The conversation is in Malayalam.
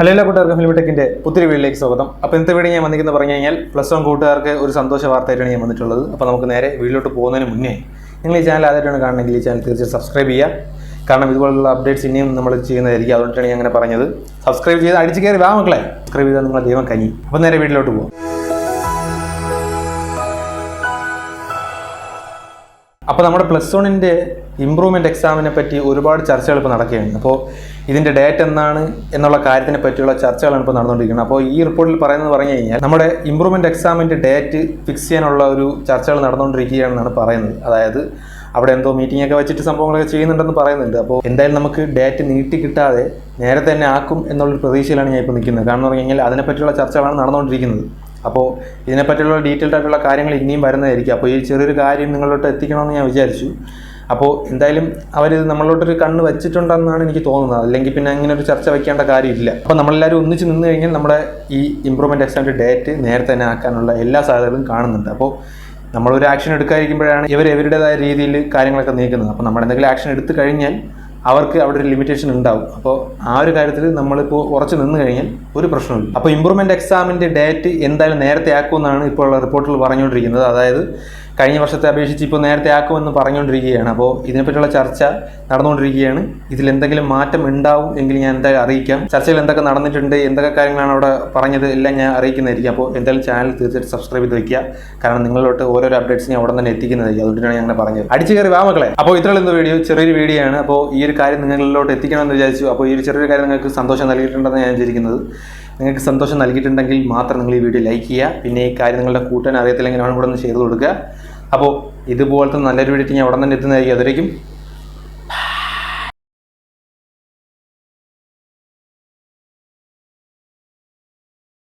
ഹലോ എല്ലാ കൂട്ടുകാർക്കും ഫിലിമിടെക്കിൻ്റെ പുതിയ വീഡിയോയിലേക്ക് സ്വാഗതം. അപ്പോൾ ഇന്നത്തെ വീഡിയോ ഞാൻ വന്നിരിക്കുന്നത് പറഞ്ഞു കഴിഞ്ഞാൽ +1 കൂട്ടുകാർക്ക് ഒരു സന്തോഷ വാർത്തയായിട്ടാണ് ഞാൻ വന്നിട്ടുള്ളത്. അപ്പോൾ നമുക്ക് നേരെ വീഡിയോയിലോട്ട് പോകുന്നതിന് മുന്നേ നിങ്ങൾ ഈ ചാനൽ ആദ്യമായിട്ടാണ് കാണണമെങ്കിൽ ഈ ചാനൽ തീർച്ചയായും സബ്സ്ക്രൈബ് ചെയ്യുക. കാരണം ഇതുപോലുള്ള അപ്ഡേറ്റ്സ് ഇനിയും നമ്മൾ ചെയ്യുന്നതായിരിക്കും. അതുകൊണ്ടാണ് ഞാൻ അങ്ങനെ പറഞ്ഞത്. സബ്സ്ക്രൈബ് ചെയ്ത് അടിച്ച് കയറി വാ മക്കളെ. സബ്സ്ക്രൈബ് ചെയ്താൽ നിങ്ങളെ ദൈവം കനി. അപ്പോൾ നേരെ വീഡിയോയിലോട്ട് പോകും. അപ്പോൾ നമ്മുടെ +1ൻ്റെ ഇമ്പ്രൂവ്മെൻറ്റ് എക്സാമിനെ പറ്റി ഒരുപാട് ചർച്ചകൾ ഇപ്പോൾ നടക്കുകയാണ്. അപ്പോൾ ഇതിൻ്റെ ഡേറ്റ് എന്നാണ് എന്നുള്ള കാര്യത്തിനെ പറ്റിയുള്ള ചർച്ചകളാണ് ഇപ്പോൾ നടന്നുകൊണ്ടിരിക്കുന്നത്. അപ്പോൾ ഈ റിപ്പോർട്ടിൽ പറയുന്നത് പറഞ്ഞു കഴിഞ്ഞാൽ നമ്മുടെ ഇമ്പ്രൂവ്മെൻറ്റ് എക്സാമിൻ്റെ ഡേറ്റ് ഫിക്സ് ചെയ്യാനുള്ള ഒരു ചർച്ചകൾ നടന്നുകൊണ്ടിരിക്കുകയാണെന്നാണ് പറയുന്നത്. അതായത് അവിടെ എന്തോ മീറ്റിംഗ് ഒക്കെ വെച്ചിട്ട് സംഭവങ്ങളൊക്കെ ചെയ്യുന്നുണ്ടെന്ന് പറയുന്നുണ്ട്. അപ്പോൾ എന്തായാലും നമുക്ക് ഡേറ്റ് നീട്ടി കിട്ടാതെ നേരത്തെ തന്നെ ആക്കും എന്നുള്ളൊരു പ്രതീക്ഷയിലാണ് ഞാൻ ഇപ്പോൾ നിൽക്കുന്നത്. കാരണം എന്ന് പറഞ്ഞു കഴിഞ്ഞാൽ അതിനെപ്പറ്റിയുള്ള ചർച്ചകളാണ് നടന്നുകൊണ്ടിരിക്കുന്നത്. അപ്പോൾ ഇതിനെപ്പറ്റിയുള്ള ഡീറ്റെയിൽഡ് ആയിട്ടുള്ള കാര്യങ്ങൾ ഇനിയും വരുന്നതായിരിക്കും. അപ്പോൾ ഈ ചെറിയൊരു കാര്യം നിങ്ങളിലോട്ട് എത്തിക്കണമെന്ന് ഞാൻ വിചാരിച്ചു. അപ്പോൾ എന്തായാലും അവരിത് നമ്മളോട്ടൊരു കണ്ണ് വെച്ചിട്ടുണ്ടെന്നാണ് എനിക്ക് തോന്നുന്നത്. അല്ലെങ്കിൽ പിന്നെ അങ്ങനെ ഒരു ചർച്ച വയ്ക്കേണ്ട കാര്യമില്ല. അപ്പോൾ നമ്മളെല്ലാവരും ഒന്നിച്ച് നിന്ന് കഴിഞ്ഞാൽ നമ്മുടെ ഈ ഇമ്പ്രൂവ്മെൻറ്റ് എക്സാമിൻ്റെ ഡേറ്റ് നേരത്തെ തന്നെ ആക്കാനുള്ള എല്ലാ സാധ്യതകളും കാണുന്നുണ്ട്. അപ്പോൾ നമ്മളൊരു ആക്ഷൻ എടുക്കാതിരിക്കുമ്പോഴാണ് ഇവരുടേതായ രീതിയിൽ കാര്യങ്ങളൊക്കെ നീക്കുന്നത്. അപ്പോൾ നമ്മൾ എന്തെങ്കിലും ആക്ഷൻ എടുത്തു കഴിഞ്ഞാൽ അവർക്ക് അവിടെ ഒരു ലിമിറ്റേഷൻ ഉണ്ടാവും. അപ്പോൾ ആ ഒരു കാര്യത്തിൽ നമ്മളിപ്പോൾ ഉറച്ചു നിന്ന് കഴിഞ്ഞാൽ ഒരു പ്രശ്നമില്ല. അപ്പോൾ ഇമ്പ്രൂവ്മെൻറ്റ് എക്സാമിൻ്റെ ഡേറ്റ് എന്തായാലും നേരത്തെ ആക്കുമെന്നാണ് ഇപ്പോൾ ഉള്ള റിപ്പോർട്ടിൽ പറഞ്ഞുകൊണ്ടിരിക്കുന്നത്. അതായത് കഴിഞ്ഞ വർഷത്തെ അപേക്ഷിച്ച് ഇപ്പോൾ നേരത്തെ ആക്കുമെന്ന് പറഞ്ഞുകൊണ്ടിരിക്കുകയാണ്. അപ്പോൾ ഇതിനെപ്പറ്റിയുള്ള ചർച്ച നടന്നുകൊണ്ടിരിക്കുകയാണ്. ഇതിലെന്തെങ്കിലും മാറ്റം ഉണ്ടാവും എങ്കിൽ ഞാൻ എന്തായാലും അറിയിക്കാം. ചർച്ചയിൽ എന്തൊക്കെ നടന്നിട്ടുണ്ട്, എന്തൊക്കെ കാര്യങ്ങളാണ് അവിടെ പറഞ്ഞത് എല്ലാം ഞാൻ അറിയിക്കുന്നതായിരിക്കും. അപ്പോൾ എന്തായാലും ചാനൽ തീർച്ചയായിട്ടും സബ്സ്ക്രൈബ് ചെയ്ത് വയ്ക്കുക. കാരണം നിങ്ങളിലോട്ട് ഓരോരോ അപ്ഡേറ്റ്സ് ഞാൻ അവിടെ തന്നെ എത്തിക്കുന്നതായിരിക്കും. അതുകൊണ്ടാണ് ഞാൻ അങ്ങനെ പറഞ്ഞത്. അടിച്ചു കയറി വാ മക്കളെ. അപ്പോൾ ഇത്രയുള്ള വീഡിയോ ചെറിയൊരു വീഡിയോ ആണ്. അപ്പോൾ ഈ ഒരു കാര്യം നിങ്ങളിലോട്ട് എത്തിക്കണമെന്ന് വിചാരിച്ചു. അപ്പോൾ ഈ ഒരു ചെറിയൊരു കാര്യം നിങ്ങൾക്ക് സന്തോഷം നൽകിയിട്ടുണ്ടെന്ന് ഞാൻ വിചാരിക്കുന്നത്. നിങ്ങൾക്ക് സന്തോഷം നൽകിയിട്ടുണ്ടെങ്കിൽ മാത്രം നിങ്ങൾ ഈ വീഡിയോ ലൈക്ക് ചെയ്യുക. പിന്നെ ഈ കാര്യം നിങ്ങളുടെ കൂട്ടാൻ അറിയത്തില്ലെങ്കിൽ അവനും കൂടെ ഒന്ന് ഷെയർ കൊടുക്കുക. അപ്പോൾ ഇതുപോലത്തെ നല്ലൊരു വീഡിയോ ഞാൻ ഉടൻ തന്നെ എത്തുന്നതായിരിക്കും. അതുവരേക്കും